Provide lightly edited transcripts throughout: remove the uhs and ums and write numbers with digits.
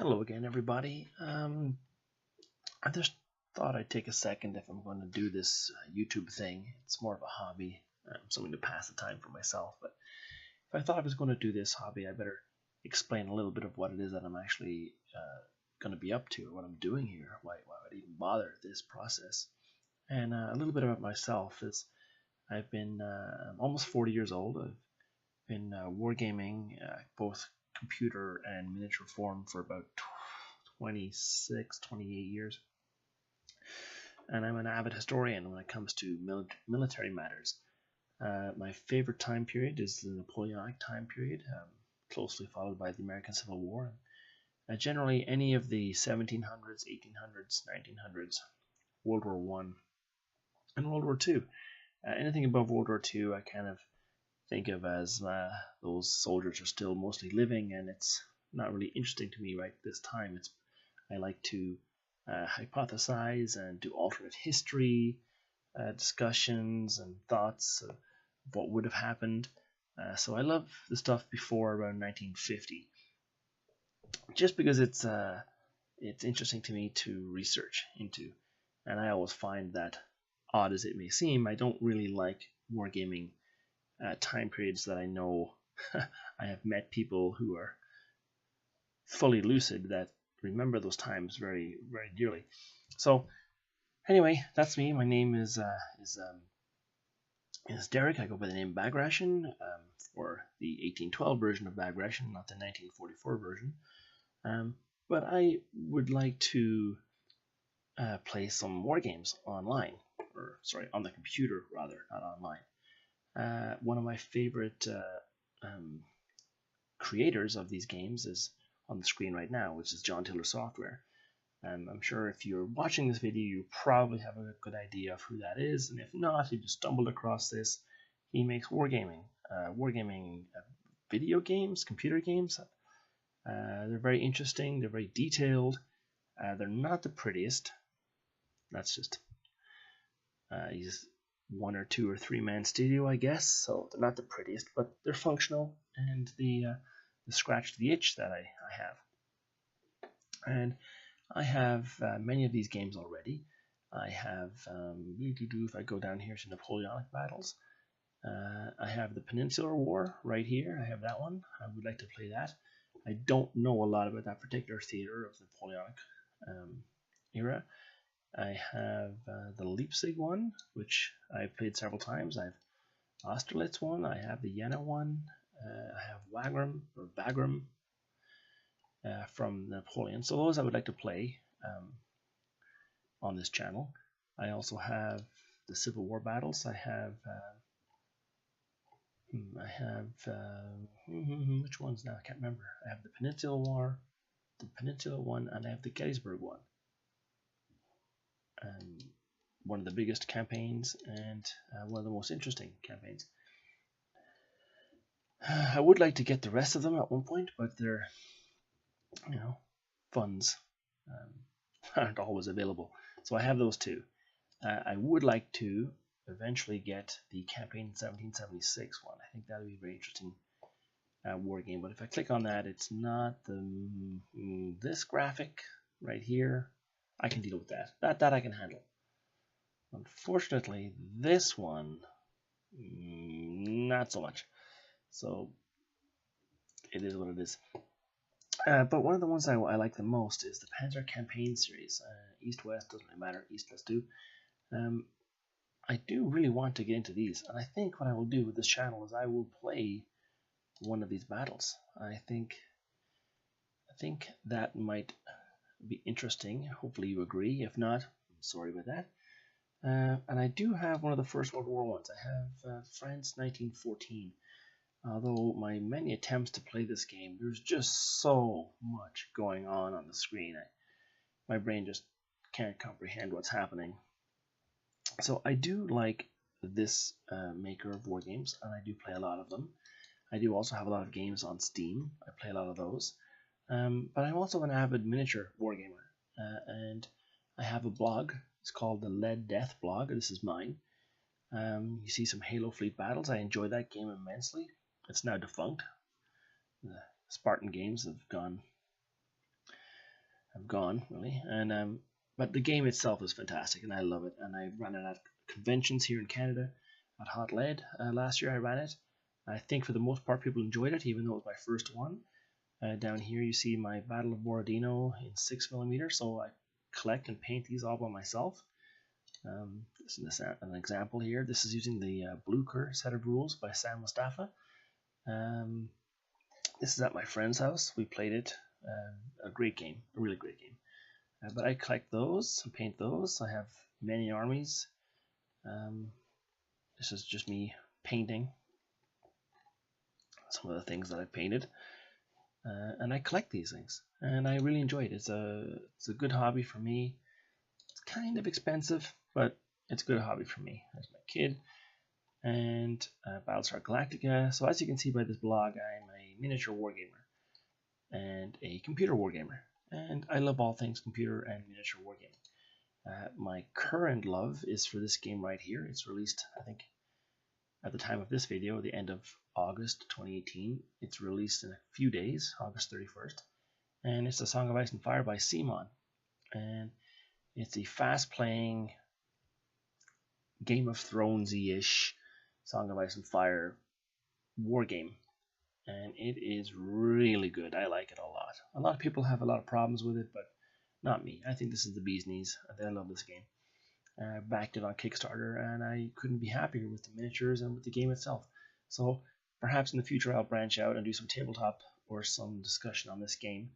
Hello again, everybody. I just thought I'd take a second if I'm going to do this YouTube thing. It's more of a hobby, something to pass the time for myself. But if I thought I was going to do this hobby, I better explain a little bit of what it is that I'm actually going to be up to, or what I'm doing here, why I'd even bother this process. And a little bit about myself is I've been almost 40 years old. I've been wargaming both computer and miniature form for about 26, 28 years. And I'm an avid historian when it comes to military matters. My favorite time period is the Napoleonic time period, closely followed by the American Civil War. Generally, any of the 1700s, 1800s, 1900s, World War One, and World War Two. Anything above World War Two, I kind of think of as those soldiers are still mostly living, and it's not really interesting to me right this time. I like to hypothesize and do alternate history discussions and thoughts of what would have happened. So I love the stuff before around 1950, just because it's interesting to me to research into, and I always find that, odd as it may seem, I don't really like wargaming time periods that I know I have met people who are fully lucid that remember those times very, very dearly. So anyway, that's me. My name is Derek. I go by the name Bagration for the 1812 version of Bagration, not the 1944 version. But I would like to play some war games online, or sorry, on the computer rather, not online. One of my favorite creators of these games is on the screen right now, which is John Tiller Software. I'm sure if you're watching this video, you probably have a good idea of who that is, and if not, you just stumbled across this. He makes wargaming video games, computer games. They're very interesting. They're very detailed. They're not the prettiest. That's just he's 1 or 2 or 3 man studio, I guess. So they're not the prettiest, but they're functional, and the scratch the itch that I have. And I have many of these games already. I have, if I go down here to Napoleonic battles, I have the Peninsular War right here. I have that one. I would like to play that. I don't know a lot about that particular theater of the Napoleonic era. I have the Leipzig one, which I've played several times. I have Austerlitz one. I have the Jena one. I have Wagram from Napoleon. So those I would like to play on this channel. I also have the Civil War battles. I have which ones now? I can't remember. I have the Peninsula War, the Peninsula one, and I have the Gettysburg one. One of the biggest campaigns and one of the most interesting campaigns. I would like to get the rest of them at one point, but they're, funds aren't always available. So I have those two. I would like to eventually get the campaign 1776 one. I think that would be a very interesting war game. But if I click on that, it's not this graphic right here. I can deal with that. That I can handle. Unfortunately, this one, not so much. So it is what it is. But one of the ones I like the most is the Panzer Campaign series. East-West, doesn't really matter. East, let's do. I do really want to get into these, and I think what I will do with this channel is I will play one of these battles. I think that might be interesting. Hopefully you agree. If not, I'm sorry about that. And I do have one of the First World War ones. I have France 1914. Although my many attempts to play this game, there's just so much going on the screen. My brain just can't comprehend what's happening. So I do like this maker of war games, and I do play a lot of them. I do also have a lot of games on Steam. I play a lot of those. But I'm also an avid miniature wargamer, and I have a blog. It's called the Lead Death blog. This is mine. You see some Halo Fleet battles. I enjoy that game immensely. It's now defunct. The Spartan games have gone have gone really, and but the game itself is fantastic, and I love it. And I ran it at conventions here in Canada at Hot Lead last year. I ran it. I think for the most part people enjoyed it, even though it was my first one. Down here you see my Battle of Borodino in 6mm, so I collect and paint these all by myself. This is an example here. This is using the Blucher set of rules by Sam Mustafa. This is at my friend's house. We played it. A great game, a really great game. But I collect those and paint those. I have many armies. This is just me painting some of the things that I painted. And I collect these things, and I really enjoy it. It's a good hobby for me. It's kind of expensive, but it's a good hobby for me. There's my kid, and Battlestar Galactica. So as you can see by this blog, I'm a miniature wargamer and a computer wargamer, and I love all things computer and miniature wargaming. My current love is for this game right here. It's released, I think, at the time of this video, the end of August 2018. It's released in a few days, August 31st, and it's A Song of Ice and Fire by CMON, and it's a fast-playing Game of Thrones-ish Song of Ice and Fire war game, and it is really good. I like it a lot. A lot of people have a lot of problems with it, but not me. I think this is the bee's knees. I love this game. I backed it on Kickstarter, and I couldn't be happier with the miniatures and with the game itself. So perhaps in the future I'll branch out and do some tabletop or some discussion on this game.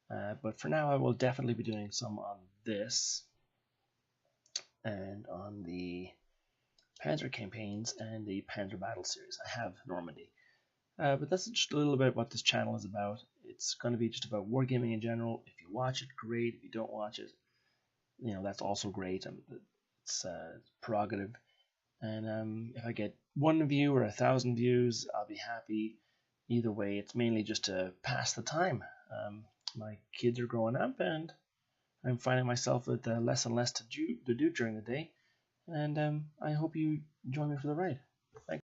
But for now I will definitely be doing some on this and on the Panzer campaigns and the Panzer Battle series. I have Normandy. But that's just a little bit what this channel is about. It's going to be just about wargaming in general. If you watch it, great. If you don't watch it, that's also great. It's prerogative. And if I get 1 view or 1,000 views, I'll be happy. Either way, it's mainly just to pass the time. My kids are growing up, and I'm finding myself with less and less to do during the day. And I hope you join me for the ride. Thanks.